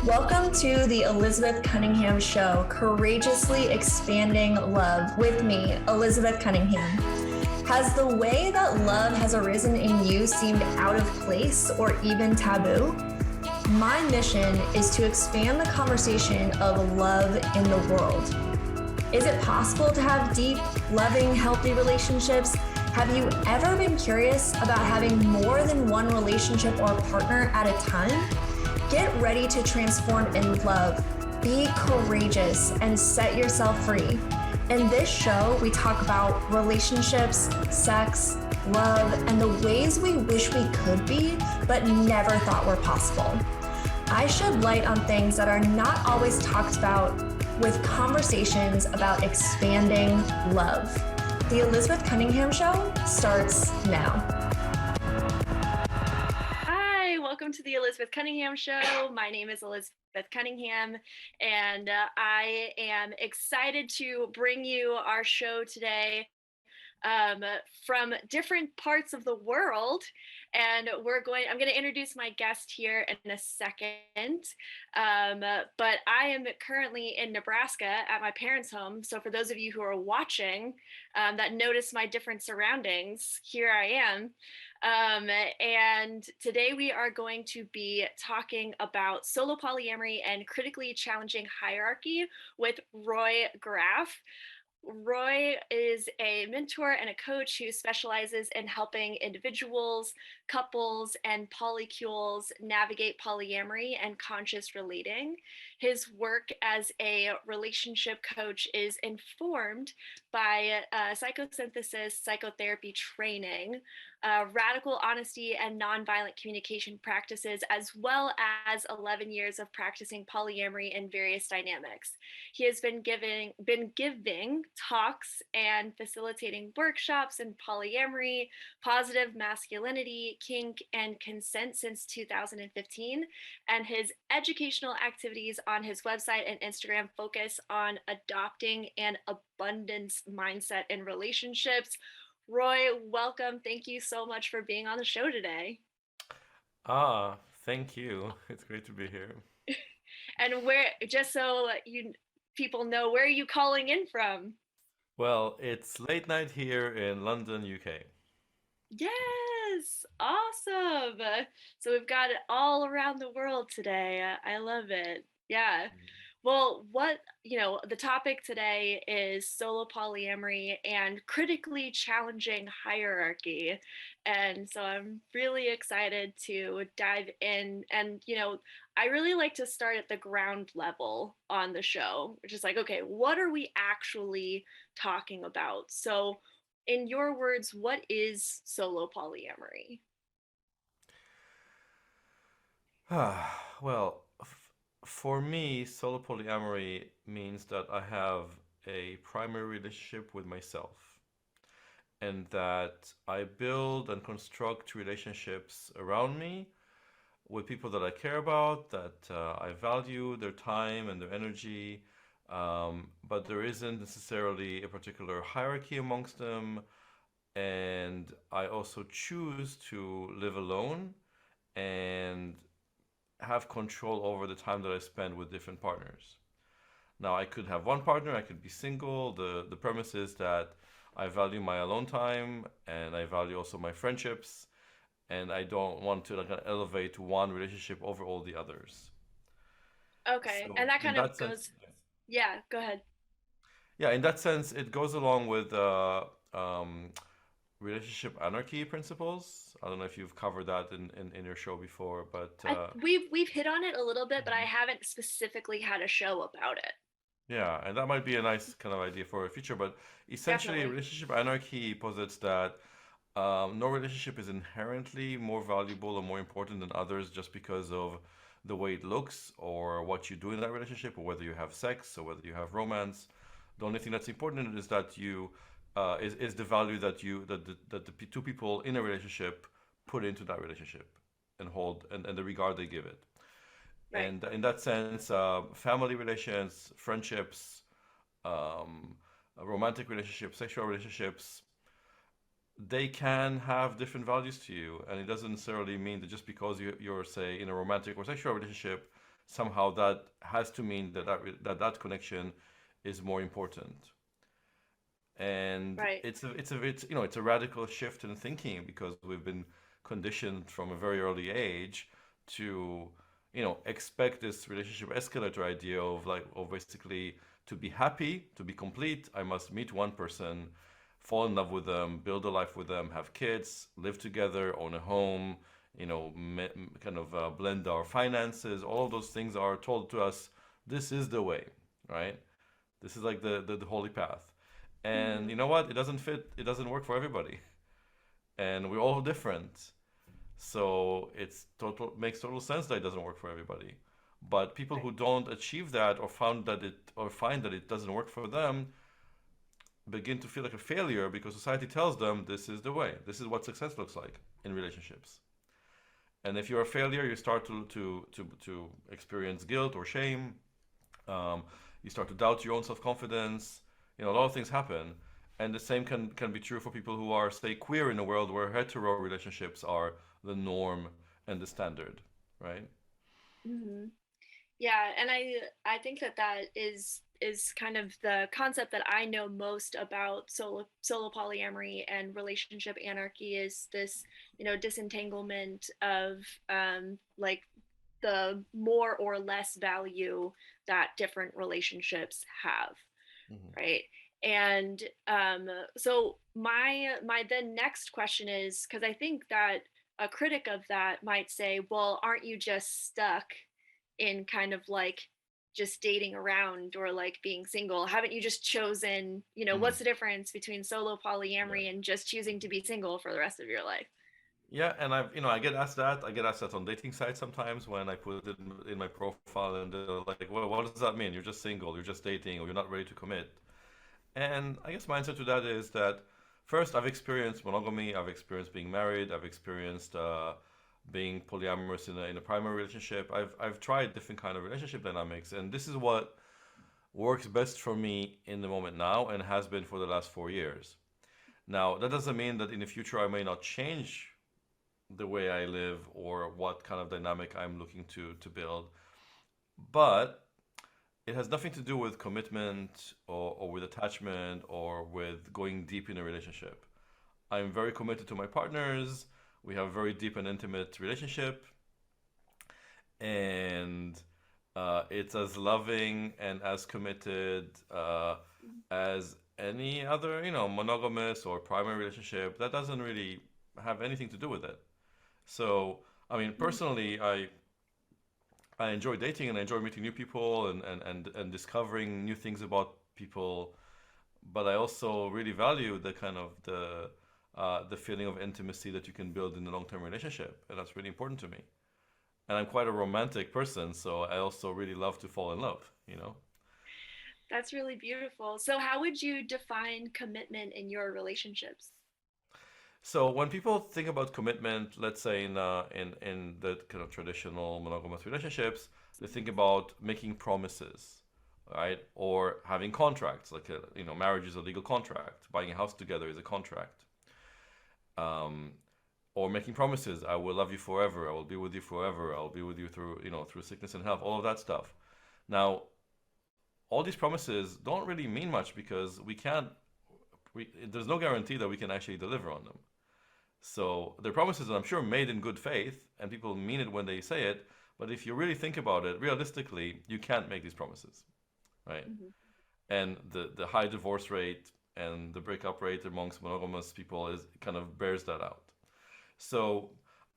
Welcome to the Elizabeth Cunningham Show, courageously expanding love with me, Elizabeth Cunningham. Has the way that love has arisen in you seemed out of place or even taboo? My mission is to expand the conversation of love in the world. Is it possible to have deep, loving, healthy relationships? Have you ever been curious about having more than one relationship or partner at a time? Get ready to transform in love, be courageous, and set yourself free. In this show, we talk about relationships, sex, love, and the ways we wish we could be, but never thought were possible. I shed light on things that are not always talked about with conversations about expanding love. The Elizabeth Cunningham Show starts now. Welcome to the Elizabeth Cunningham Show. My name is Elizabeth Cunningham, and I am excited to bring you our show today from different parts of the world. And I'm going to introduce my guest here in a second. But I am currently in Nebraska at my parents' home. So for those of you who are watching that notice my different surroundings, here I am. And today we are going to be talking about solo polyamory and critically challenging hierarchy with Roy Graff. Roy is a mentor and a coach who specializes in helping individuals, couples, and polycules navigate polyamory and conscious relating. His work as a relationship coach is informed by psychosynthesis psychotherapy training, radical honesty and nonviolent communication practices, as well as 11 years of practicing polyamory in various dynamics. He has been giving talks and facilitating workshops in polyamory, positive masculinity, kink, and consent since 2015. And his educational activities on his website and Instagram focus on adopting an abundance mindset in relationships. Roy, welcome. Thank you so much for being on the show today. Thank you. It's great to be here. And just so people know, where are you calling in from? Well, it's late night here in London, UK. Yes, awesome. So we've got it all around the world today. I love it. Yeah. Well, the topic today is solo polyamory and critically challenging hierarchy. And so I'm really excited to dive in. And, I really like to start at the ground level on the show, which is like, okay, what are we actually talking about? So, in your words, what is solo polyamory? Well, for me, solo polyamory means that I have a primary relationship with myself and that I build and construct relationships around me with people that I care about, that I value their time and their energy, but there isn't necessarily a particular hierarchy amongst them. And I also choose to live alone and have control over the time that I spend with different partners. Now, I could have one partner, I could be single. The premise is that I value my alone time and I value also my friendships, and I don't want to elevate one relationship over all the others. Okay. So And that in kind of that sense, goes, yeah, go ahead. yeah, in that sense, it goes along with um, relationship anarchy principles. I don't know if you've covered that in your show before, but We've hit on it a little bit, but I Mhm. haven't specifically had a show about it. Yeah, and that might be a nice kind of idea for a future. But essentially, Definitely. relationship anarchy posits that no relationship is inherently more valuable or more important than others just because of the way it looks or what you do in that relationship, or whether you have sex or whether you have romance. The only thing that's important is that you is the value that two people in a relationship put into that relationship and hold and the regard they give it. Right. And in that sense, family relations, friendships, um, romantic relationships, sexual relationships, they can have different values to you, and it doesn't necessarily mean that just because you're say in a romantic or sexual relationship somehow that has to mean that that connection is more important. And Right. it's a radical shift in thinking because we've been conditioned from a very early age to expect this relationship escalator idea of like of basically to be happy, to be complete, I must meet one person, fall in love with them, build a life with them, have kids, live together, own a home, kind of blend our finances. All of those things are told to us. This is the way, right? This is like the holy path. And Hmm. you know what? It doesn't fit. It doesn't work for everybody, and we're all different. So it's total makes total sense that it doesn't work for everybody. But people Right. who don't achieve that or find that it doesn't work for them begin to feel like a failure because society tells them this is the way. This is what success looks like in relationships. And if you're a failure, you start to experience guilt or shame. Um, you start to doubt your own self confidence. A lot of things happen. And the same can be true for people who are, say, queer in a world where hetero relationships are the norm and the standard, right? Hmm. Yeah, and I think that that is kind of the concept that I know most about solo polyamory and relationship anarchy is this, disentanglement of like the more or less value that different relationships have, Hmm. right? And so my then next question is, because I think that a critic of that might say, well, aren't you just stuck in kind of like just dating around or like being single? Haven't you just chosen, Hmm. what's the difference between solo Yeah. polyamory and just choosing to be single for the rest of your life? Yeah, and I get asked that. I get asked that on dating sites sometimes when I put it in my profile, and they're like, "Well, what does that mean? You're just single, you're just dating, or you're not ready to commit." And I guess my answer to that is that first, I've experienced monogamy, I've experienced being married, I've experienced being polyamorous in a primary relationship. I've tried different kind of relationship dynamics, and this is what works best for me in the moment now, and has been for the last 4 years. Now, that doesn't mean that in the future I may not change the way I live or what kind of dynamic I'm looking to build, but it has nothing to do with commitment or with attachment or with going deep in a relationship. I'm very committed to my partners. We have a very deep and intimate relationship, and it's as loving and as committed as any other, monogamous or primary relationship. That doesn't really have anything to do with it. So, I mean, Mhm. personally, I enjoy dating and I enjoy meeting new people and discovering new things about people. But I also really value the kind of the feeling of intimacy that you can build in a long-term relationship, and that's really important to me. And I'm quite a romantic person, so I also really love to fall in love. That's really beautiful. So how would you define commitment in your relationships? So when people think about commitment, let's say in the kind of traditional monogamous relationships, they think about making promises, right? Or having contracts, like marriage is a legal contract. Buying a house together is a contract. Um, or making promises. I will love you forever. I will be with you forever. I'll be with you through sickness and health. All of that stuff. Now, all these promises don't really mean much because we can't. There's no guarantee that we can actually deliver on them. So they're promises that I'm sure made in good faith, and people mean it when they say it. But if you really think about it, realistically, you can't make these promises, right? Hmm. And the high divorce rate and the breakup rate amongst monogamous people is kind of bears that out. So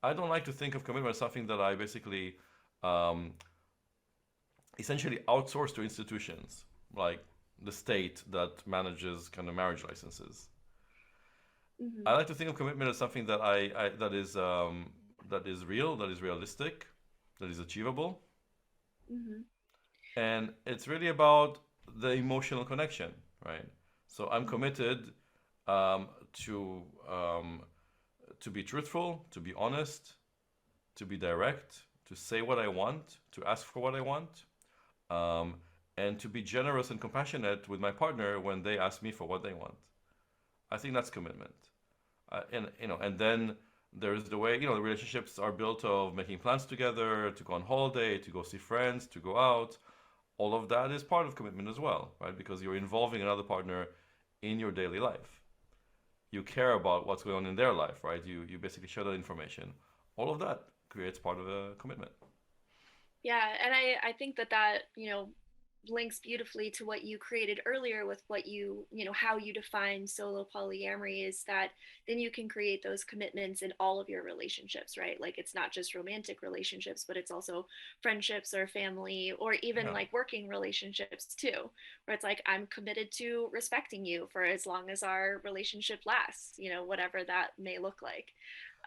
I don't like to think of commitment as something that I basically um, essentially outsource to institutions like the state that manages kind of marriage licenses. Hmm. I like to think of commitment as something that that is real, that is realistic, that is achievable, Hmm. and it's really about the emotional connection, right? So I'm Hmm. committed um, to um, to be truthful, to be honest, to be direct, to say what I want, to ask for what I want, um, and to be generous and compassionate with my partner when they ask me for what they want. I think that's commitment. And then there's the way, the relationships are built of making plans together, to go on holiday, to go see friends, to go out. All of that is part of commitment as well, right? Because you're involving another partner in your daily life. You care about what's going on in their life, right? You basically share that information. All of that creates part of a commitment. Yeah, and I think that links beautifully to what you created earlier with what how you define solo polyamory is that then you can create those commitments in all of your relationships, right? Like it's not just romantic relationships, but it's also friendships or family or even Yeah. like working relationships too, where it's like I'm committed to respecting you for as long as our relationship lasts, whatever that may look like.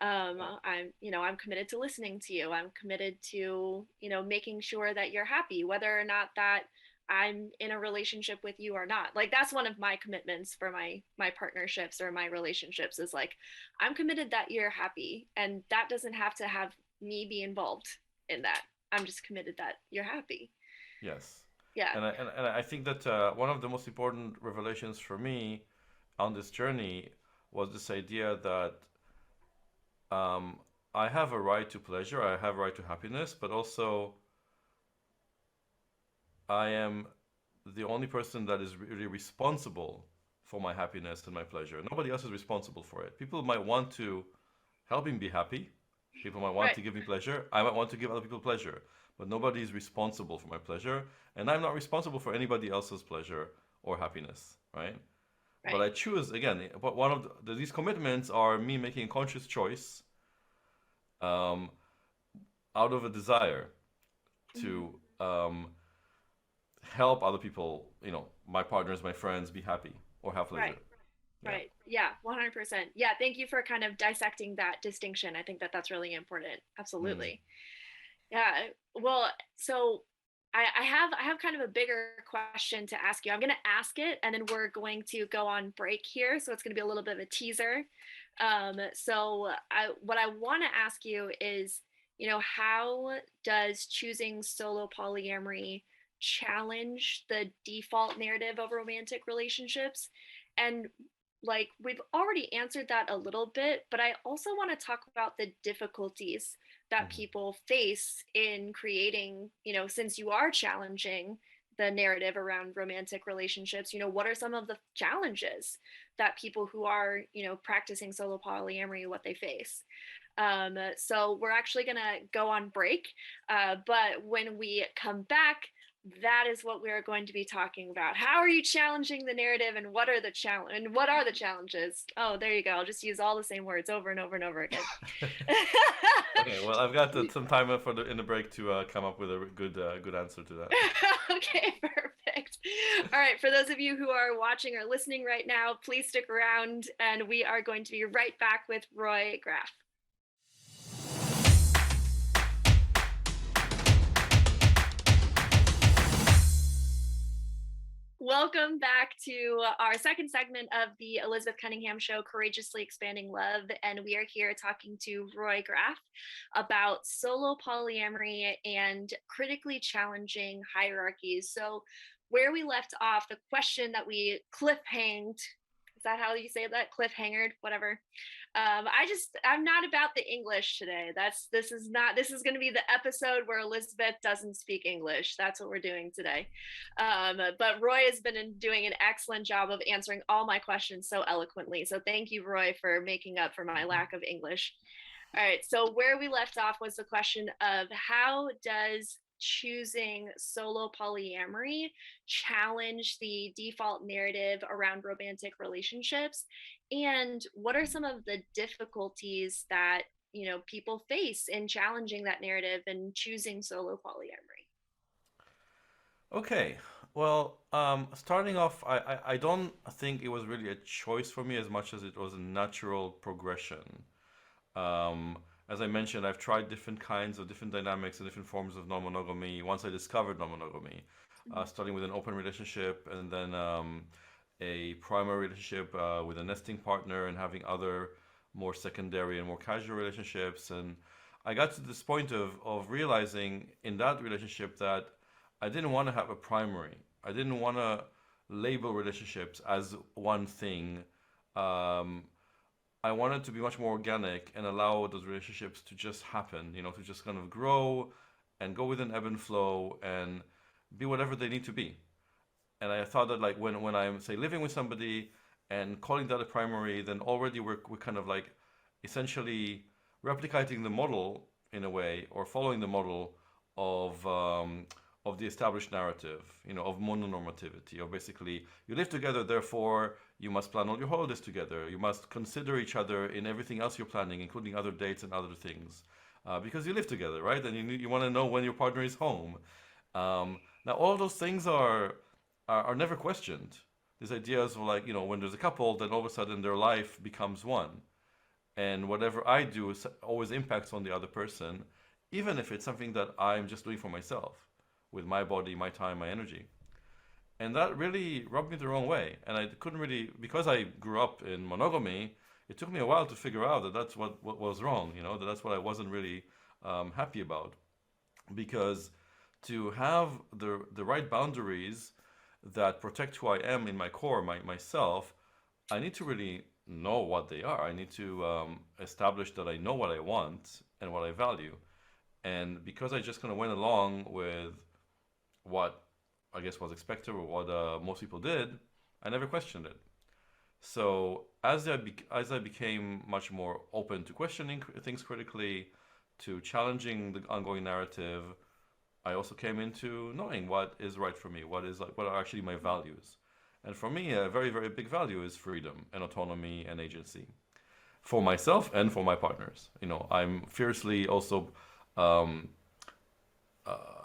I'm committed to listening to you. I'm committed to making sure that you're happy whether or not that I'm in a relationship with you or not. Like that's one of my commitments for my partnerships or my relationships is like I'm committed that you're happy, and that doesn't have to have me be involved in that. I'm just committed that you're happy. Yes. Yeah. And I think that one of the most important revelations for me on this journey was this idea that um, I have a right to pleasure, I have a right to happiness, but also I am the only person that is really responsible for my happiness and my pleasure. Nobody else is responsible for it. People might want to help me be happy. People might want Right. to give me pleasure. I might want to give other people pleasure. But nobody is responsible for my pleasure. And I'm not responsible for anybody else's pleasure or happiness, right? But Right. I choose, again, but one of these commitments are me making a conscious choice um, out of a desire Mm-hmm. to help other people, my partners, my friends, be happy or have Right. pleasure. Yeah. Right. Yeah, 100%. Yeah, thank you for kind of dissecting that distinction. I think that that's really important. Mm. Absolutely. Yeah. Well, so I have kind of a bigger question to ask you. I'm going to ask it, and then we're going to go on break here. So it's going to be a little bit of a teaser. What I want to ask you is, how does choosing solo polyamory challenge the default narrative of romantic relationships? And like we've already answered that a little bit, but I also want to talk about the difficulties that Mhm. people face in creating, since you are challenging the narrative around romantic relationships, what are some of the challenges that people who are, practicing solo polyamory, what they face? So we're actually going to go on break. But when we come back, that is what we're going to be talking about. How are you challenging the narrative, and what are the challenges? Oh, there you go. I'll just use all the same words over and over and over again. Okay, well, I've got some time for in the break to come up with a good answer to that. Okay, perfect. All right, for those of you who are watching or listening right now, please stick around, and we are going to be right back with Roy Graff. Welcome back to our second segment of the Elizabeth Cunningham Show, Courageously Expanding Love. And we are here talking to Roy Graff about solo polyamory and critically challenging hierarchies. So, where we left off, the question that we cliffhanged, is that how you say that? Cliffhangered, whatever. I'm not about the English today. This is going to be the episode where Elizabeth doesn't speak English. That's what we're doing today. But Roy has been doing an excellent job of answering all my questions so eloquently. So thank you, Roy, for making up for my Mhm. lack of English. All right. So where we left off was the question of how does choosing solo polyamory challenge the default narrative around romantic relationships, and what are some of the difficulties that people face in challenging that narrative and choosing solo polyamory? Okay, well, starting off, I don't think it was really a choice for me as much as it was a natural progression. Um, as I mentioned, I've tried different kinds of different dynamics and different forms of non-monogamy once I discovered non-monogamy, Mhm. starting with an open relationship and then a primary relationship with a nesting partner and having other more secondary and more casual relationships. And I got to this point of realizing in that relationship that I didn't want to have a primary. I didn't want to label relationships as one thing. Um, I wanted to be much more organic and allow those relationships to just happen, to just kind of grow and go with an ebb and flow and be whatever they need to be. And I thought that like when I'm say living with somebody and calling that a primary, then already we're kind of like essentially replicating the model in a way, or following the model of the established narrative, of mononormativity, of basically you live together, therefore you must plan all your holidays together. You must consider each other in everything else you're planning, including other dates and other things, because you live together, right? And you want to know when your partner is home. Now all those things are never questioned. These ideas of like, when there's a couple, then all of a sudden their life becomes one. And whatever I do always impacts on the other person, even if it's something that I'm just doing for myself, with my body, my time, my energy. And that really rubbed me the wrong way. And I couldn't really, because I grew up in monogamy, it took me a while to figure out that that's what was wrong, that that's what I wasn't really happy about. Because to have the right boundaries that protect who I am in my core, myself, I need to really know what they are. I need to establish that I know what I want and what I value. And because I just kind of went along with what I guess was expected or what most people did, I never questioned it. So as I became much more open to questioning things critically, to challenging the ongoing narrative, I also came into knowing what is right for me, what are actually my values. And for me, a very, very big value is freedom and autonomy and agency for myself and for my partners. I'm fiercely also um,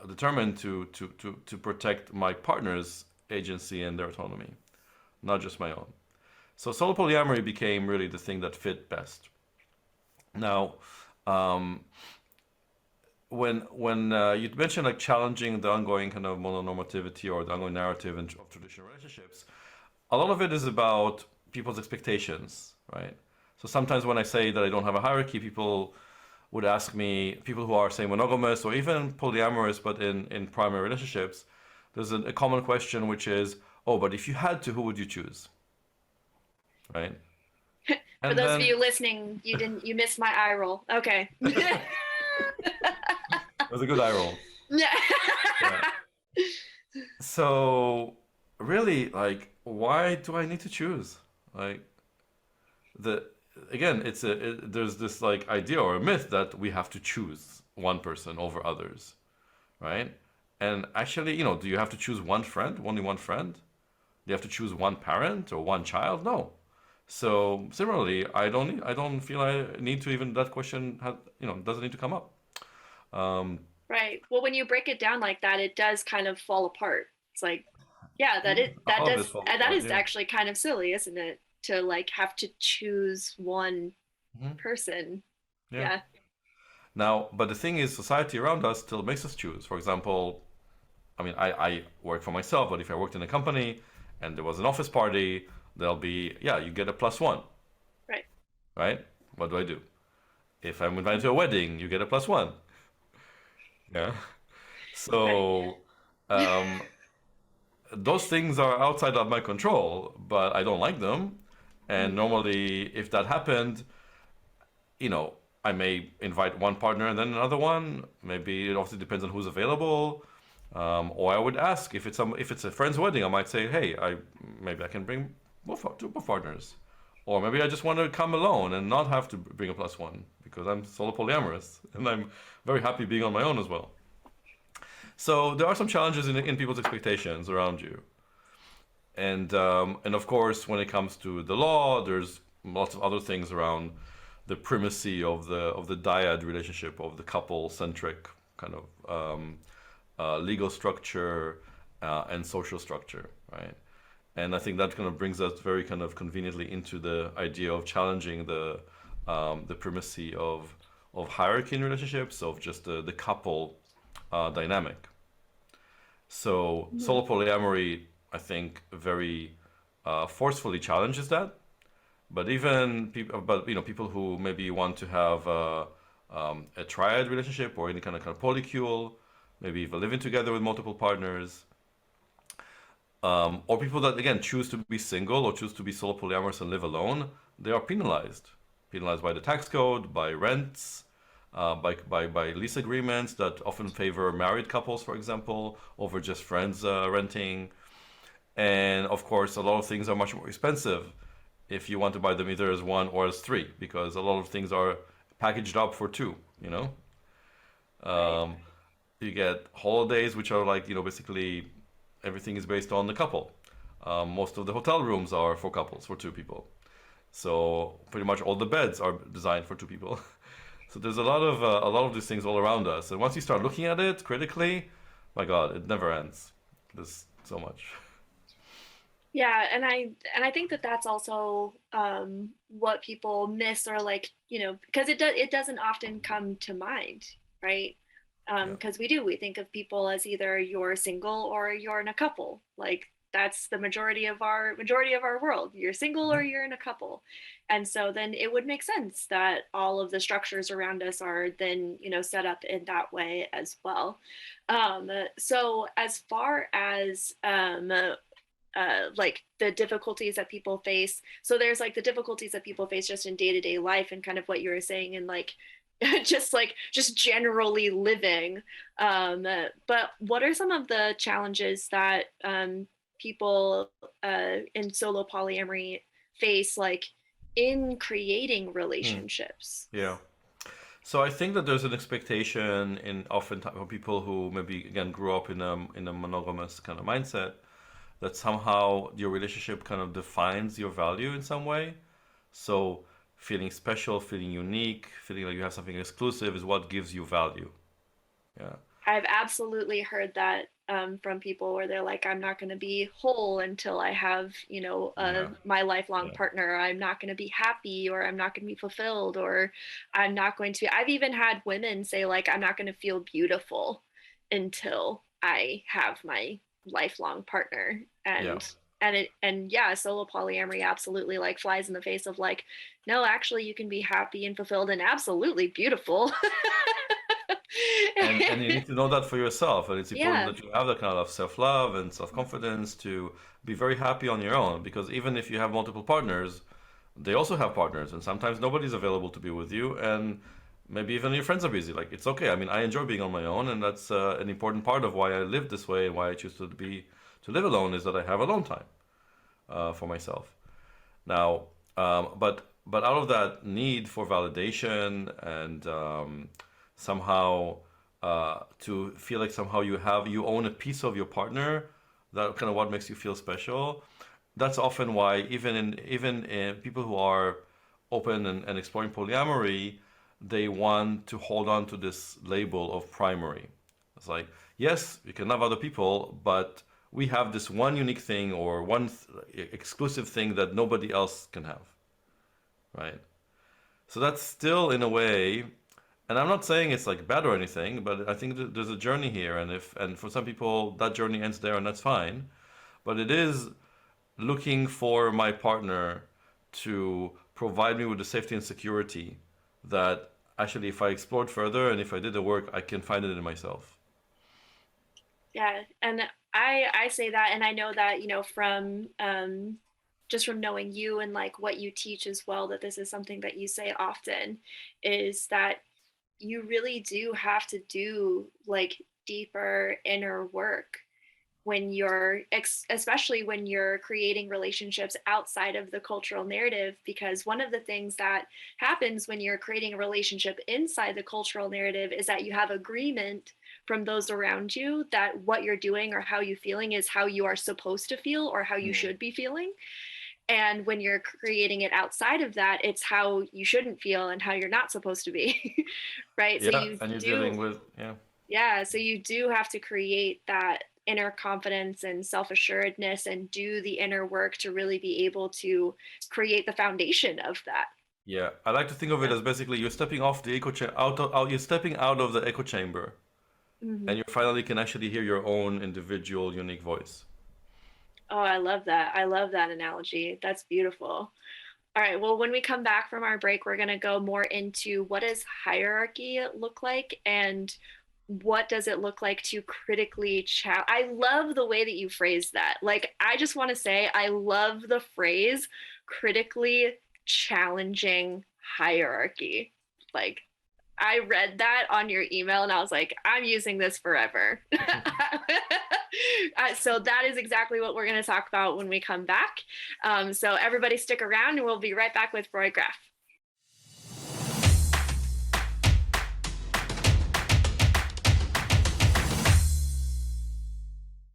determined to protect my partner's agency and their autonomy, not just my own. So solo polyamory became really the thing that fit best. Now, um, when you mentioned like challenging the ongoing kind of mononormativity or the ongoing narrative of traditional relationships, a lot of it is about people's expectations, right? So sometimes when I say that I don't have a hierarchy, people would ask me, people who are say monogamous or even polyamorous but in primary relationships, there's a common question which is, oh, but if you had to, who would you choose, right? For And those of then you listening, you missed my eye roll. Okay. it was a good eye roll. Yeah. Yeah. So really, like, why do I need to choose? Like the again, there's this like idea or a myth that we have to choose one person over others, right? And actually, do you have to choose one friend, only one friend? Do you have to choose one parent or one child? No. So similarly, I don't feel I need to even that question doesn't need to come up. Um, Right. Well, when you break it down like that, it does kind of fall apart. It's like, yeah, that all of it does falls that apart. is Yeah. actually kind of silly, isn't it? To like have to choose one Mhm. person. Yeah. Yeah. Now, but the thing is, society around us still makes us choose. For example, I mean, I work for myself, but if I worked in a company and there was an office party, there'll be, yeah, you get a plus one, Right. right? What do I do? If I'm invited to a wedding, you get a plus one. Yeah. Right. So, um, those things are outside of my control, but I don't like them. And Mhm. normally, if that happened, I may invite one partner and then another one. Maybe it also depends on who's available. Or I would ask if it's a friend's wedding, I might say, hey, maybe I can bring both partners, or maybe I just want to come alone and not have to bring a plus one because I'm solo polyamorous and I'm very happy being on my own as well. So there are some challenges in people's expectations around you, and of course when it comes to the law, there's lots of other things around the primacy of the dyad relationship, of the couple centric kind of legal structure and social structure, right? And I think that kind of brings us very kind of conveniently into the idea of challenging the primacy of hierarchy in relationships, of just the couple dynamic. So Mhm. solo polyamory, I think, very forcefully challenges that. But even people, but people who maybe want to have a triad relationship or any kind of polycule, maybe even living together with multiple partners, or people that again choose to be single or choose to be solo polyamorous and live alone, they are penalized. penalized by the tax code, by rents, by lease agreements that often favor married couples, for example, over just friends renting. And of course, a lot of things are much more expensive if you want to buy them either as one or as three, because a lot of things are packaged up for two, you know? Right. Um, you get holidays, which are like, basically everything is based on the couple. Most of the hotel rooms are for couples, for two people. So pretty much all the beds are designed for two people. So there's a lot of these things all around us, and once you start looking at it critically, my God, it never ends. There's so much. Yeah, and I think that that's also what people miss, or like, because it doesn't often come to mind, right? Yeah. Because we think of people as either you're single or you're in a couple. Like that's the majority of our world. You're single or Mhm. you're in a couple. And so then it would make sense that all of the structures around us are then, set up in that way as well. So as far as like the difficulties that people face. So there's like the difficulties that people face just in day-to-day life, and kind of what you were saying, and like just generally living. But what are some of the challenges that people in solo polyamory face, like in creating Hmm. relationships? Yeah. So I think that there's an expectation in oftentimes for people who maybe again grew up in a monogamous kind of mindset that somehow your relationship kind of defines your value in some way. So feeling special, feeling unique, feeling like you have something exclusive is what gives you value. Yeah. I've absolutely heard that from people where they're like, I'm not going to be whole until I have, Yeah. my lifelong Yeah. partner. I'm not going to be happy, or I'm not going to be fulfilled, or I'm not going to. I've even had women say, like, I'm not going to feel beautiful until I have my lifelong partner. Yeah. And yeah, solo polyamory absolutely like flies in the face of like, no, actually, you can be happy and fulfilled and absolutely beautiful. And you need to know that for yourself, and it's important Yeah. that you have that kind of self-love and self-confidence to be very happy on your own, because even if you have multiple partners, they also have partners, and sometimes nobody's available to be with you, and maybe even your friends are busy. Like, it's okay. I mean, I enjoy being on my own, and that's an important part of why I live this way and why I choose to live alone, is that I have alone time for myself. Now, but out of that need for validation and somehow to feel like somehow you own a piece of your partner, that kind of what makes you feel special. That's often why even in people who are open and exploring polyamory, they want to hold on to this label of primary. It's like, yes, you can love other people, but we have this one unique thing or one exclusive thing that nobody else can have, right? So that's still in a way, and I'm not saying it's like bad or anything, but I think there's a journey here, and for some people that journey ends there, and that's fine. But it is looking for my partner to provide me with the safety and security that actually, if I explored further and if I did the work, I can find it in myself. Yeah, and I say that, and I know that, from just from knowing you and like what you teach as well, that this is something that you say often, is that you really do have to do like deeper inner work when you're especially when you're creating relationships outside of the cultural narrative, because one of the things that happens when you're creating a relationship inside the cultural narrative is that you have agreement from those around you that what you're doing or how you feeling is how you are supposed to feel or how you Mm. should be feeling. And when you're creating it outside of that, it's how you shouldn't feel and how you're not supposed to be. Right? So Yeah, you and you're do, dealing with, yeah. yeah, so you do have to create that inner confidence and self-assuredness and do the inner work to really be able to create the foundation of that. Yeah, I like to think of it Yeah. as basically you're stepping off the echo chamber, you're stepping out of the echo chamber, Mm-hmm. and you finally can actually hear your own individual, unique voice. Oh, I love that. I love that analogy. That's beautiful. All right. Well, when we come back from our break, we're going to go more into what does hierarchy look like, and what does it look like to critically challenge. I love the way that you phrase that. Like, I just want to say, I love the phrase critically challenging hierarchy. Like, I read that on your email and I was like, I'm using this forever. So that is exactly what we're going to talk about when we come back. So everybody stick around and we'll be right back with Roy Graff.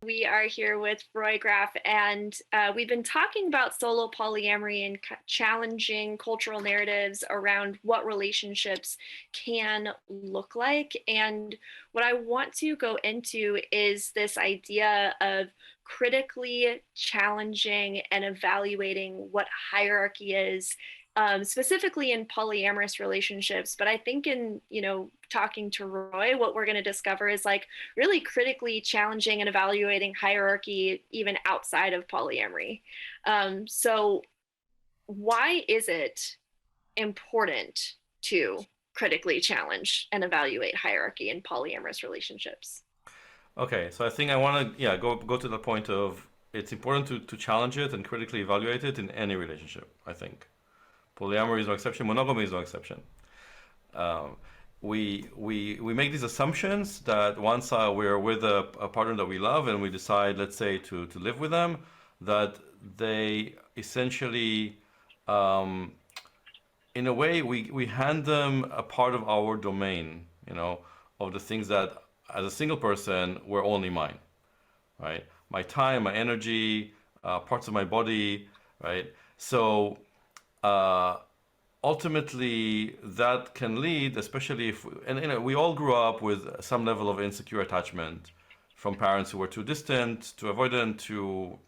We are here with Roy Graff, and we've been talking about solo polyamory and challenging cultural narratives around what relationships can look like. And what I want to go into is this idea of critically challenging and evaluating what hierarchy is, specifically in polyamorous relationships. But I think in, talking to Roy, what we're going to discover is like really critically challenging and evaluating hierarchy even outside of polyamory. So why is it important to critically challenge and evaluate hierarchy in polyamorous relationships? Okay, so I think I want to go to the point of it's important to challenge it and critically evaluate it in any relationship. I think polyamory is no exception. Monogamy is no exception. We make these assumptions that once we're with a partner that we love and we decide, let's say, to live with them, that they essentially, in a way, we hand them a part of our domain, of the things that as a single person were only mine, right? My time, my energy, parts of my body, right? So ultimately, that can lead, especially if, and we all grew up with some level of insecure attachment from parents who were too distant, too avoidant, too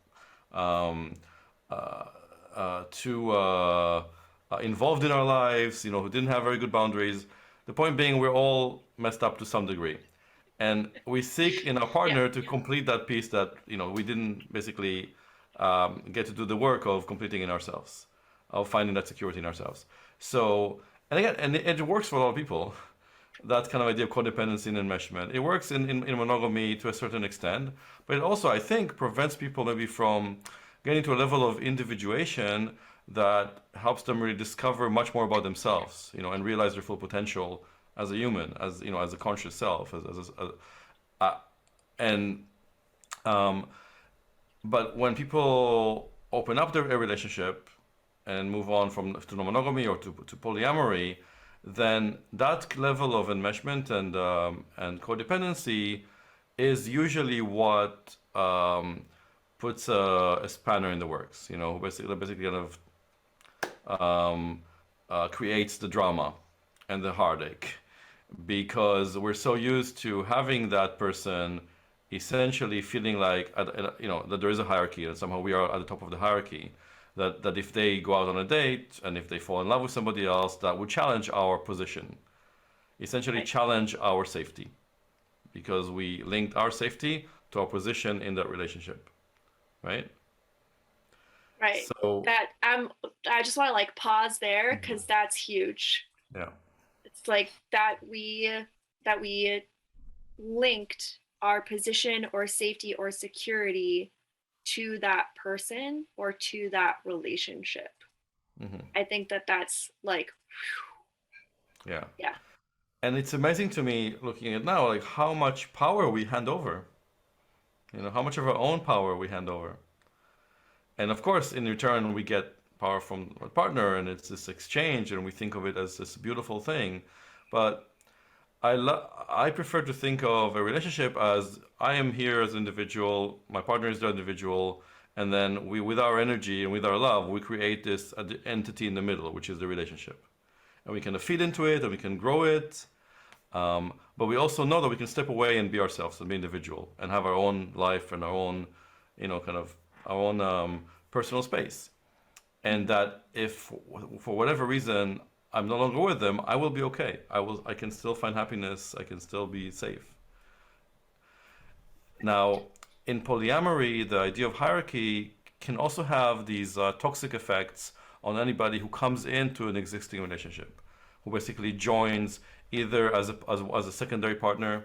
involved in our lives, who didn't have very good boundaries. The point being, we're all messed up to some degree. And we seek in our partner to complete that piece that, we didn't basically get to do the work of completing in ourselves, of finding that security in ourselves. So, and again, and it works for a lot of people, that kind of idea of codependency and enmeshment. It works in monogamy to a certain extent, but it also, I think, prevents people maybe from getting to a level of individuation that helps them really discover much more about themselves, and realize their full potential as a human, as as a conscious self, but when people open up their relationship and move on to non-monogamy or to polyamory, then that level of enmeshment and codependency is usually what puts a spanner in the works. Basically kind of creates the drama and the heartache, because we're so used to having that person essentially feeling like that there is a hierarchy and somehow we are at the top of the hierarchy. That if they go out on a date and if they fall in love with somebody else, that would challenge our position, essentially challenge our safety, because we linked our safety to our position in that relationship, right? Right. So that I just want to like pause there because that's huge. yeah, it's like that we linked our position or safety or security to that person or to that relationship. I think that's like, yeah. Yeah. And it's amazing to me looking at now, like how much power we hand over, how much of our own power we hand over. And of course, in return, we get power from our partner, and it's this exchange, and we think of it as this beautiful thing. But I prefer to think of a relationship as I am here as an individual, my partner is the individual, and then we, with our energy and with our love, we create this entity in the middle, which is the relationship. And we can feed into it, and we can grow it. But we also know that we can step away and be ourselves and be individual and have our own life and our own, kind of our own personal space. And that if for whatever reason I'm no longer with them, I will be okay. I can still find happiness. I can still be safe. Now, in polyamory, the idea of hierarchy can also have these toxic effects on anybody who comes into an existing relationship, who basically joins either as a secondary partner,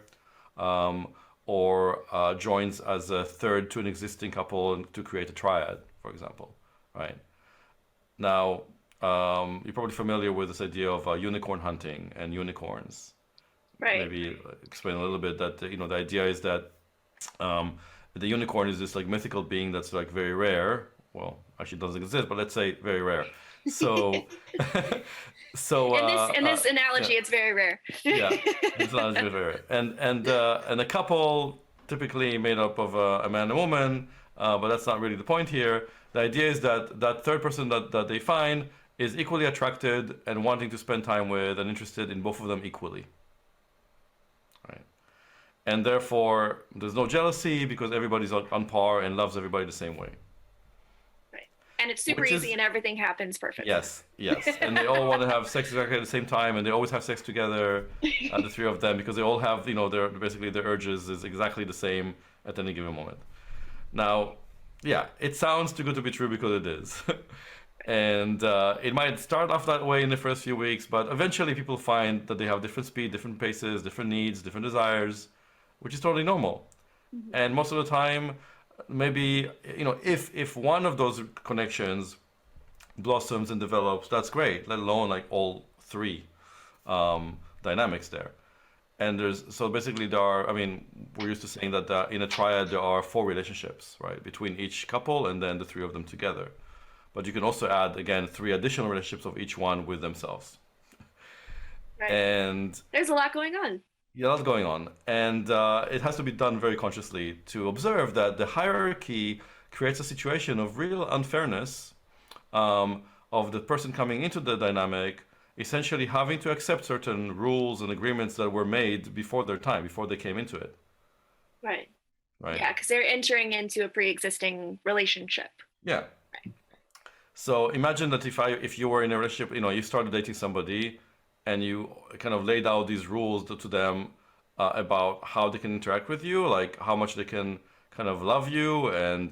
or joins as a third to an existing couple to create a triad, for example, right? Now, you're probably familiar with this idea of unicorn hunting and unicorns. Right. Maybe explain a little bit that the idea is that um, the unicorn is this like mythical being that's like very rare. Well, actually, it doesn't exist, but let's say very rare. So, so In this yeah, analogy, it's very rare. yeah, it's not very rare, and a couple typically made up of a man and a woman, but that's not really the point here. The idea is that that third person that they find is equally attracted and wanting to spend time with and interested in both of them equally, right? And therefore, there's no jealousy because everybody's on par and loves everybody the same way. Right. And it's super Which easy is, and everything happens perfectly. yes. And they all want to have sex exactly at the same time and they always have sex together, the three of them, because they all have, their basically their urges is exactly the same at any given moment. Now, yeah, it sounds too good to be true because it is. And it might start off that way in the first few weeks, but eventually people find that they have different speed, different paces, different needs, different desires, which is totally normal. Mhm. And most of the time, maybe if one of those connections blossoms and develops, that's great. Let alone like all three dynamics there. And so basically there are. I mean, we're used to saying that in a triad there are four relationships, right, between each couple and then the three of them together. But you can also add again three additional relationships of each one with themselves. Right. And There's a lot going on. yeah, that's going on. And it has to be done very consciously to observe that the hierarchy creates a situation of real unfairness of the person coming into the dynamic essentially having to accept certain rules and agreements that were made before their time, before they came into it, Right. right? Yeah, because they're entering into a pre-existing relationship. Yeah. Right. So imagine that if you were in a relationship, you started dating somebody and you kind of laid out these rules to them about how they can interact with you, like how much they can kind of love you, and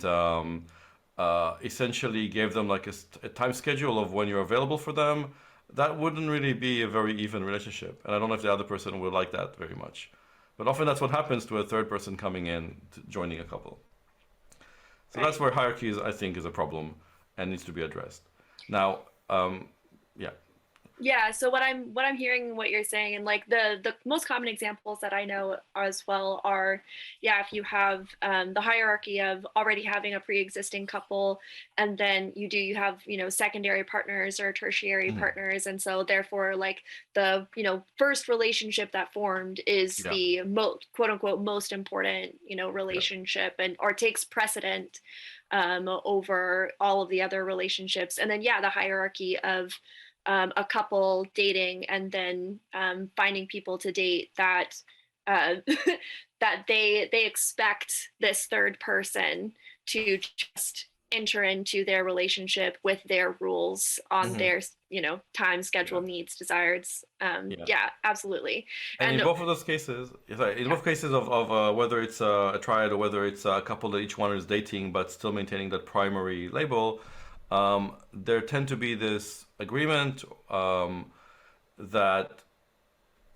essentially gave them like a time schedule of when you're available for them. That wouldn't really be a very even relationship, and I don't know if the other person would like that very much. But often that's what happens to a third person coming in, joining a couple. So Right. that's where hierarchy is, I think, is a problem and needs to be addressed. Now, yeah. Yeah, so what I'm hearing what you're saying, and like the most common examples that I know as well are, yeah, if you have the hierarchy of already having a pre-existing couple, and then you have secondary partners or tertiary Mhm. partners, and so therefore like the first relationship that formed is Yeah. the most quote unquote most important Yeah. relationship, and or takes precedent over all of the other relationships, and then yeah, the hierarchy of a couple dating and then finding people to date that uh, that they expect this third person to just enter into their relationship with their rules on Hmm. their time schedule, Yeah. needs, desires. Yeah. Yeah, absolutely. And in And both of those cases, sorry, in yeah, both cases of whether it's a triad or whether it's a couple that each one is dating but still maintaining that primary label, there tend to be this agreement that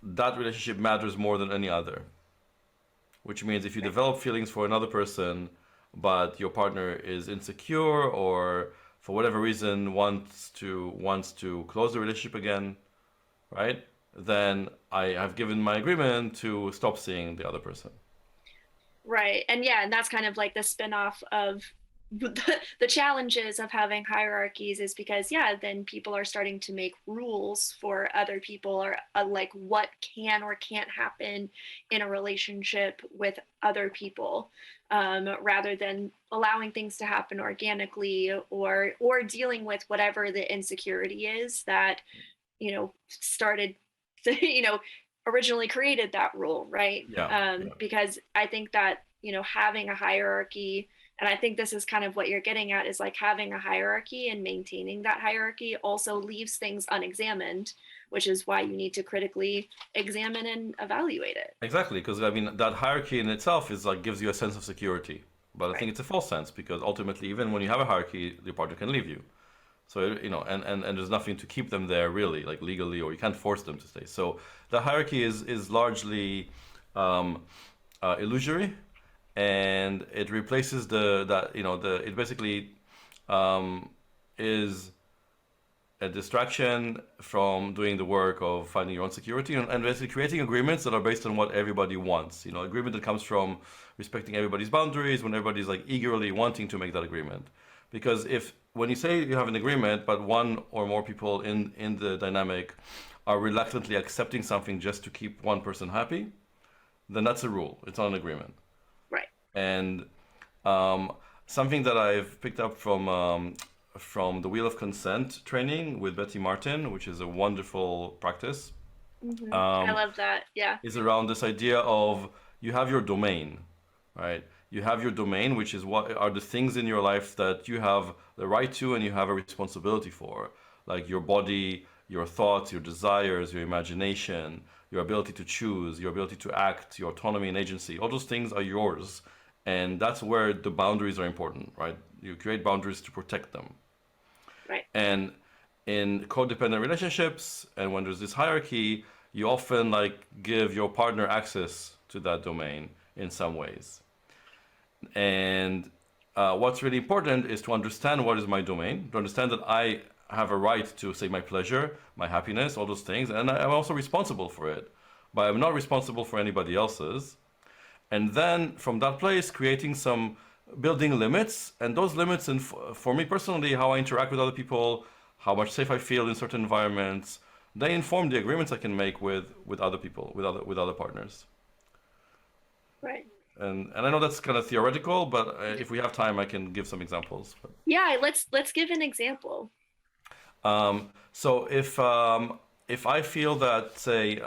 that relationship matters more than any other. Which means if you right. develop feelings for another person, but your partner is insecure or for whatever reason wants to close the relationship again, right? Then I have given my agreement to stop seeing the other person. Right. And yeah, and that's kind of like the spin-off of the challenges of having hierarchies, is because yeah, then people are starting to make rules for other people, or like what can or can't happen in a relationship with other people, rather than allowing things to happen organically, or dealing with whatever the insecurity is that started you know originally created that rule, right? Yeah, yeah, Because I think that having a hierarchy, and I think this is kind of what you're getting at, is like having a hierarchy and maintaining that hierarchy also leaves things unexamined, which is why you need to critically examine and evaluate it. exactly. Because I mean, that hierarchy in itself is like gives you a sense of security, but I Right. think it's a false sense because ultimately, even when you have a hierarchy, your partner can leave you. So, and there's nothing to keep them there really, like legally, or you can't force them to stay. So the hierarchy is largely um, illusory, and it replaces the that you know the it basically um, is a distraction from doing the work of finding your own security, and basically creating agreements that are based on what everybody wants. Agreement that comes from respecting everybody's boundaries when everybody's like eagerly wanting to make that agreement. Because if when you say you have an agreement, but one or more people in the dynamic are reluctantly accepting something just to keep one person happy, then that's a rule. It's not an agreement. Right. And something that I've picked up from the Wheel of Consent training with Betty Martin, which is a wonderful practice, I love that. Yeah. is around this idea of you have your domain, right? You have your domain, which is what are the things in your life that you have the right to and you have a responsibility for, like your body, your thoughts, your desires, your imagination, your ability to choose, your ability to act, your autonomy and agency. All those things are yours. And that's where the boundaries are important, right? You create boundaries to protect them. Right. And in codependent relationships, and when there's this hierarchy, you often like give your partner access to that domain in some ways. And what's really important is to understand what is my domain, to understand that I have a right to say my pleasure, my happiness, all those things, and I'm also responsible for it, but I'm not responsible for anybody else's. And then from that place, creating some building limits, and those limits, and for me personally, how I interact with other people, how much safe I feel in certain environments, they inform the agreements I can make with other people, with other partners. Right. And I know that's kind of theoretical, but if we have time, I can give some examples. Yeah, let's give an example. So if I feel that, say,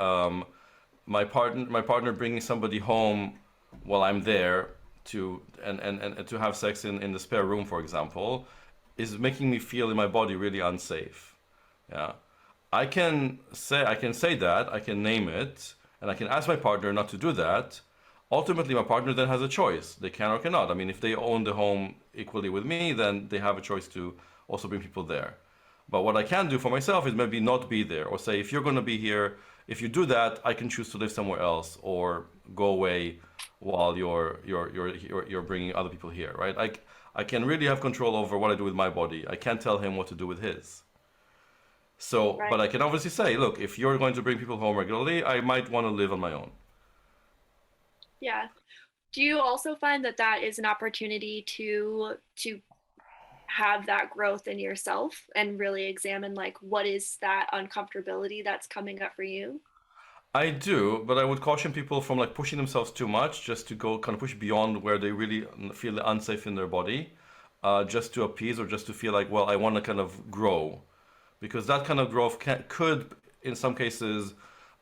my partner bringing somebody home while I'm there and to have sex in the spare room, for example, is making me feel in my body really unsafe. Yeah, I can say that, I can name it, and I can ask my partner not to do that. Ultimately, my partner then has a choice. They can or cannot. I mean, if they own the home equally with me, then they have a choice to also bring people there. But what I can do for myself is maybe not be there, or say, if you're going to be here, if you do that, I can choose to live somewhere else or go away while you're bringing other people here, right? I can really have control over what I do with my body. I can't tell him what to do with his. So, Right. but I can obviously say, look, if you're going to bring people home regularly, I might want to live on my own. Yeah. Do you also find that that is an opportunity to have that growth in yourself and really examine like what is that uncomfortability that's coming up for you? I do, but I would caution people from like pushing themselves too much, just to go kind of push beyond where they really feel unsafe in their body, just to appease or just to feel like, well, I want to kind of grow, because that kind of growth could, in some cases,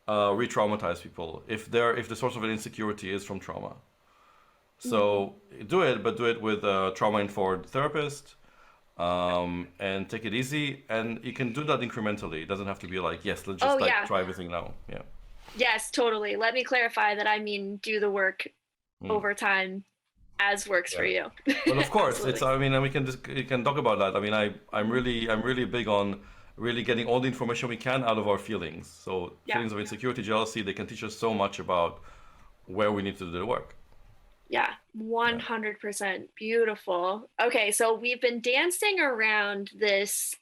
re-traumatize people if the source of an insecurity is from trauma. So do it, but do it with a trauma-informed therapist, and take it easy. And you can do that incrementally. It doesn't have to be like, yes, let's Oh just like yeah. try everything now. Yeah. Yes, totally. Let me clarify that I mean do the work Mm. over time as works for Yeah. you. Well, of course, it's. Absolutely. I mean, and we can talk about that. I mean, I'm really big on really getting all the information we can out of our feelings. So Yeah. feelings of insecurity, jealousy, they can teach us so much about where we need to do the work. Yeah, Yeah. 100% beautiful. Okay, so we've been dancing around this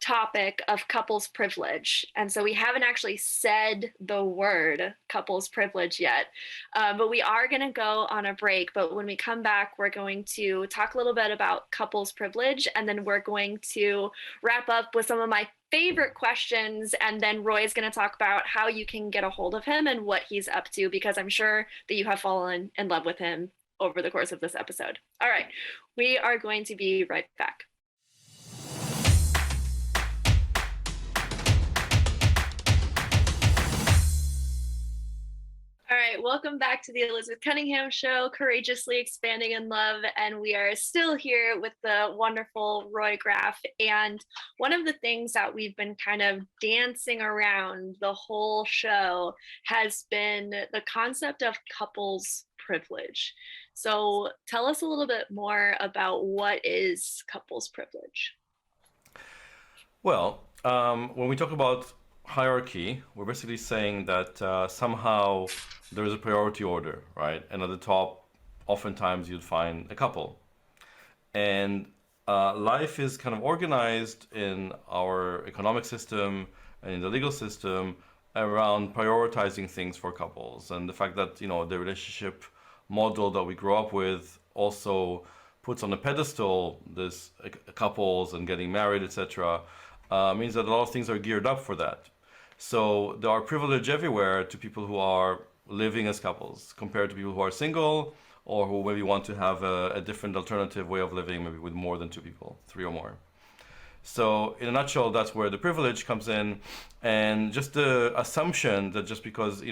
topic of couples privilege. And so we haven't actually said the word couples privilege yet, but we are going to go on a break. But when we come back, we're going to talk a little bit about couples privilege, and then we're going to wrap up with some of my favorite questions. And then Roy is going to talk about how you can get a hold of him and what he's up to, because I'm sure that you have fallen in love with him over the course of this episode. All right, we are going to be right back. All right, welcome back to the Elizabeth Cunningham Show, Courageously Expanding in Love. And we are still here with the wonderful Roy Graff. And one of the things that we've been kind of dancing around the whole show has been the concept of couples privilege. So tell us a little bit more about what is couples privilege. Well, when we talk about hierarchy, we're basically saying that somehow there is a priority order, right? And at the top, oftentimes you'd find a couple. And life is kind of organized in our economic system and in the legal system around prioritizing things for couples, and the fact that the relationship model that we grow up with also puts on a pedestal this couples and getting married, etc. Means that a lot of things are geared up for that. So there are privilege everywhere to people who are living as couples compared to people who are single or who maybe want to have a different alternative way of living, maybe with more than two people, three or more. So in a nutshell, that's where the privilege comes in, and just the assumption that just because,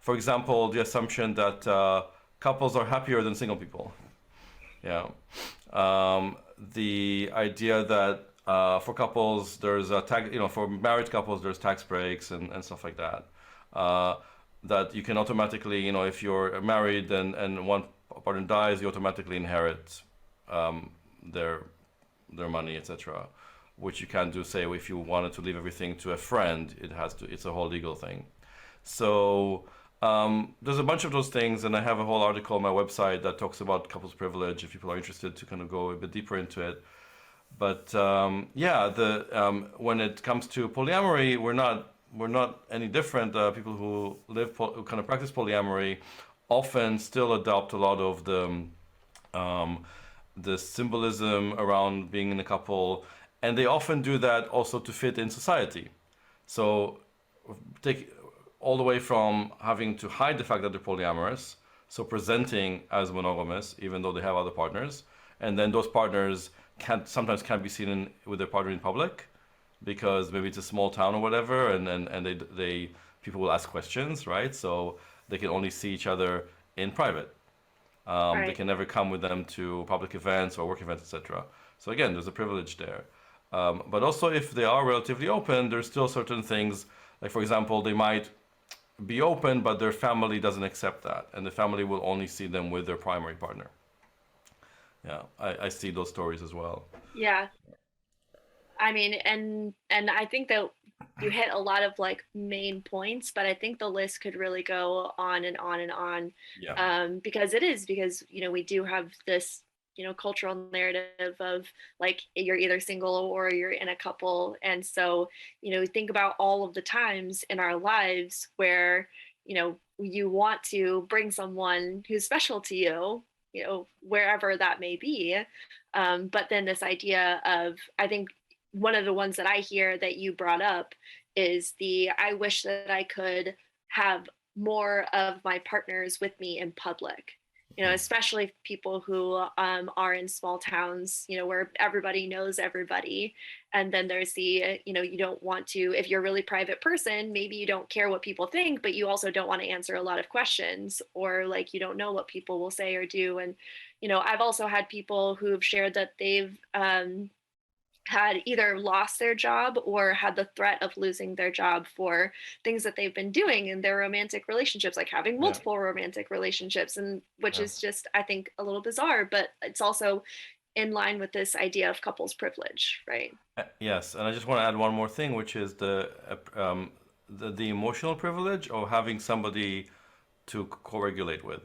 for example, the assumption that couples are happier than single people. Yeah. The idea that for couples, there's a tax, for married couples, there's tax breaks and stuff like that. That you can automatically, if you're married and one partner dies, you automatically inherit their money, etc. Which you can't do, say, if you wanted to leave everything to a friend, it's a whole legal thing. So there's a bunch of those things, and I have a whole article on my website that talks about couples privilege if people are interested to kind of go a bit deeper into it. But when it comes to polyamory, we're not any different. People who who kind of practice polyamory often still adopt a lot of the symbolism around being in a couple, and they often do that also to fit in society. So take all the way from having to hide the fact that they're polyamorous, so presenting as monogamous even though they have other partners, and then those partners sometimes can't be seen with their partner in public because maybe it's a small town or whatever, and they people will ask questions, right? So they can only see each other in private. They can never come with them to public events or work events, etc. So again, there's a privilege there. But also, if they are relatively open, there's still certain things, like for example, they might be open, but their family doesn't accept that, and the family will only see them with their primary partner. Yeah, I see those stories as well. Yeah. I mean, and I think that you hit a lot of like main points, but I think the list could really go on and on and on. Yeah. Because we do have this, cultural narrative of like you're either single or you're in a couple. And so, think about all of the times in our lives where, you want to bring someone who's special to you, wherever that may be. But then this idea of, I think one of the ones that I hear that you brought up is I wish that I could have more of my partners with me in public, especially people who are in small towns, where everybody knows everybody. And then there's you don't want to, if you're a really private person, maybe you don't care what people think, but you also don't want to answer a lot of questions, or like, you don't know what people will say or do. And, I've also had people who've shared that they've had either lost their job or had the threat of losing their job for things that they've been doing in their romantic relationships, like having Yeah. multiple romantic relationships, and which Yeah. is just, I think, a little bizarre, but it's also in line with this idea of couples privilege, right? Yes, and I just want to add one more thing, which is the emotional privilege of having somebody to co-regulate with,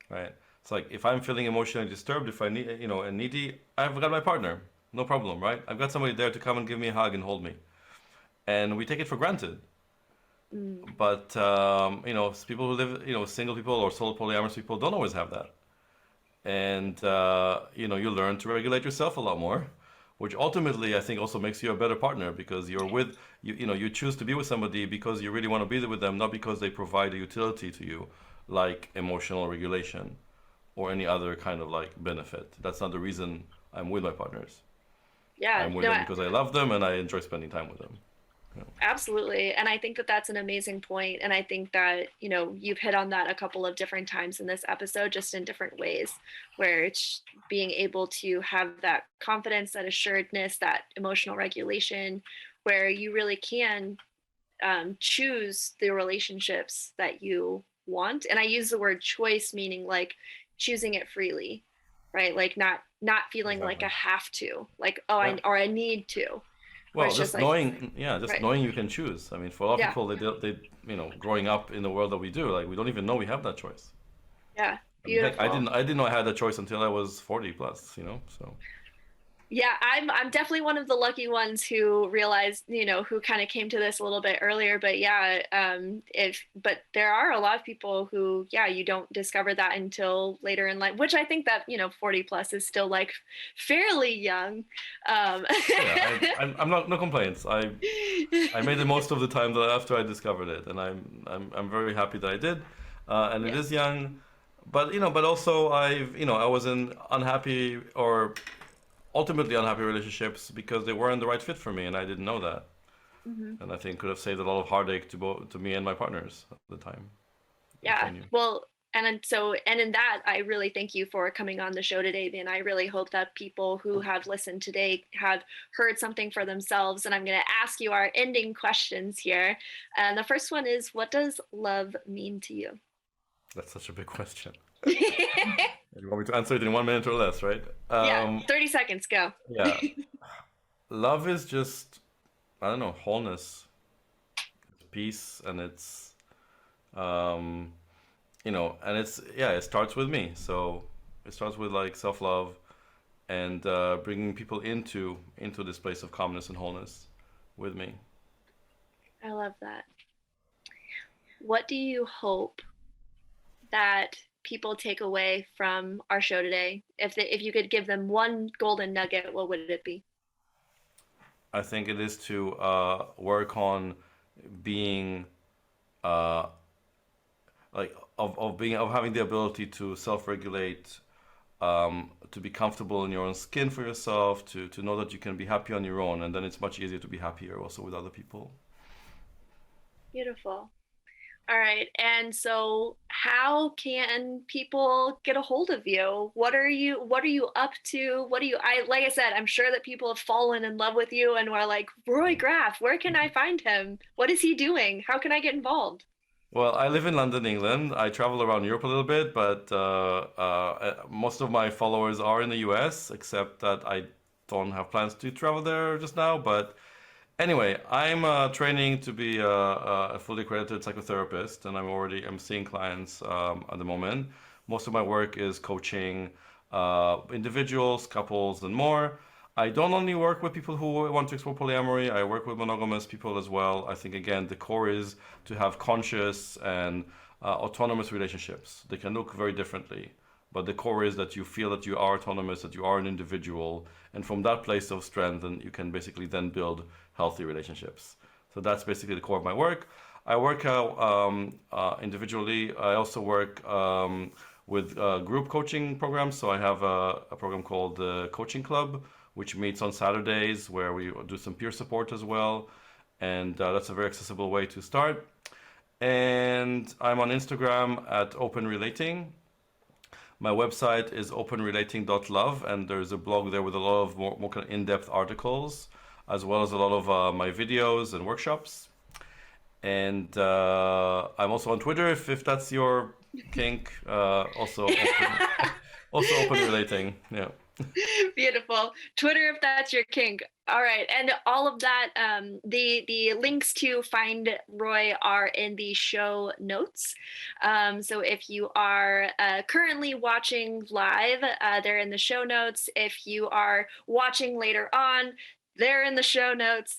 right? It's like if I'm feeling emotionally disturbed, if I need, and needy, I've got my partner, no problem, right? I've got somebody there to come and give me a hug and hold me, and we take it for granted. Mm. But people who live, single people or solo polyamorous people don't always have that, and you learn to regulate yourself a lot more, which ultimately I think also makes you a better partner because you're with you choose to be with somebody because you really want to be there with them, not because they provide a utility to you, like emotional regulation or any other kind of like benefit. That's not the reason I'm with my partners. Yeah, I'm with no, them because I love them and I enjoy spending time with them. Yeah. absolutely. And I think that that's an amazing point. And I think that, you've hit on that a couple of different times in this episode, just in different ways, where it's being able to have that confidence, that assuredness, that emotional regulation, where you really can choose the relationships that you want. And I use the word choice, meaning like choosing it freely, right? Like not feeling like Exactly. a have to, like, oh, Yeah. I need to, where Well, it's just just like, knowing, yeah, just right. knowing you can choose. I mean, for a lot of Yeah. people, growing up in the world that we do, like we don't even know we have that choice. Yeah. I mean, heck, Beautiful. I didn't know I had that choice until I was 40 plus, so. Yeah, I'm definitely one of the lucky ones who realized, who kind of came to this a little bit earlier. But yeah, but there are a lot of people who, yeah, you don't discover that until later in life, which I think that, 40 plus is still like fairly young. Yeah, I'm not, no complaints. I made the most of the time that after I discovered it, and I'm very happy that I did. And it Yeah. is young, but but also I was in unhappy or ultimately unhappy relationships because they weren't the right fit for me, and I didn't know that. Mhm. And I think could have saved a lot of heartache to me and my partners at the time, if I Yeah. knew. Well, and in that, I really thank you for coming on the show today. And I really hope that people who have listened today have heard something for themselves. And I'm going to ask you our ending questions here. And the first one is, what does love mean to you? That's such a big question. You want me to answer it in 1 minute or less, right? Yeah, 30 seconds, go. Yeah. Love is just, I don't know, wholeness, peace, and it's, um, and it's, yeah, it starts with me. So it starts with like self-love and bringing people into this place of calmness and wholeness with me. I love that. What do you hope that people take away from our show today? If you could give them one golden nugget, what would it be? I think it is to work on being uh, like of having the ability to self-regulate, to be comfortable in your own skin for yourself, to know that you can be happy on your own, and then it's much easier to be happier also with other people. Beautiful. All right. And so how can people get a hold of you? What are you up to? I like I said, I'm sure that people have fallen in love with you and are like, Roy Graff, where can I find him? What is he doing? How can I get involved? Well, I live in London, England. I travel around Europe a little bit, but most of my followers are in the US, except that I don't have plans to travel there just now. But anyway, I'm training to be a fully accredited psychotherapist, and I'm seeing clients at the moment. Most of my work is coaching individuals, couples, and more. I don't only work with people who want to explore polyamory. I work with monogamous people as well. I think again the core is to have conscious and autonomous relationships. They can look very differently, but the core is that you feel that you are autonomous, that you are an individual, and from that place of strength, then you can basically then build healthy relationships. So that's basically the core of my work. I work out individually. I also work with group coaching programs. So I have a program called the Coaching Club, which meets on Saturdays, where we do some peer support as well. And that's a very accessible way to start. And I'm on Instagram at Open Relating. My website is openrelating.love, and there's a blog there with a lot of more kind of in-depth articles, as well as a lot of my videos and workshops. And I'm also on Twitter if that's your kink. Also open relating. Yeah. Beautiful. Twitter, if that's your kink. All right. And all of that, the links to find Roy are in the show notes. So if you are currently watching live, they're in the show notes. If you are watching later on, they're in the show notes.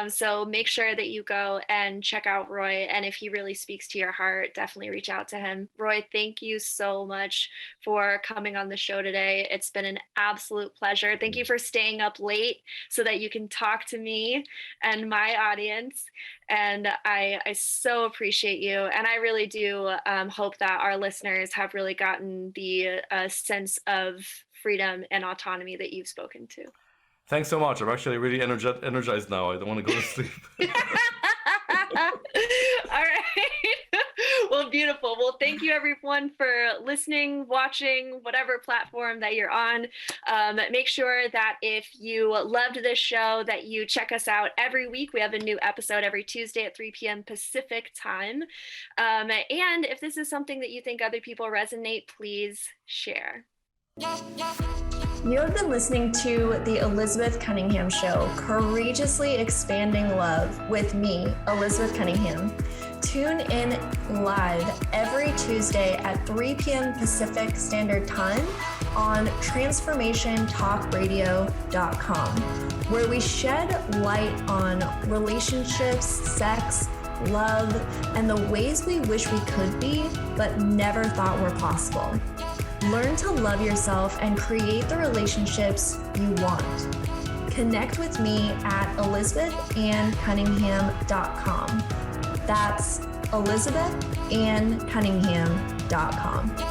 So make sure that you go and check out Roy. And if he really speaks to your heart, definitely reach out to him. Roy, thank you so much for coming on the show today. It's been an absolute pleasure. Thank you for staying up late so that you can talk to me and my audience. And I so appreciate you. And I really do hope that our listeners have really gotten the sense of freedom and autonomy that you've spoken to. Thanks so much. I'm actually really energized now. I don't want to go to sleep. All right. Well, beautiful. Well, thank you everyone for listening, watching, whatever platform that you're on. Make sure that if you loved this show, that you check us out every week. We have a new episode every Tuesday at 3 p.m. Pacific time. And if this is something that you think other people resonate, please share. You have been listening to The Elizabeth Cunningham Show, courageously expanding love with me, Elizabeth Cunningham. Tune in live every Tuesday at 3 p.m. Pacific Standard Time on transformationtalkradio.com, where we shed light on relationships, sex, love, and the ways we wish we could be, but never thought were possible. Learn to love yourself and create the relationships you want. Connect with me at ElizabethAnnCunningham.com. That's ElizabethAnnCunningham.com.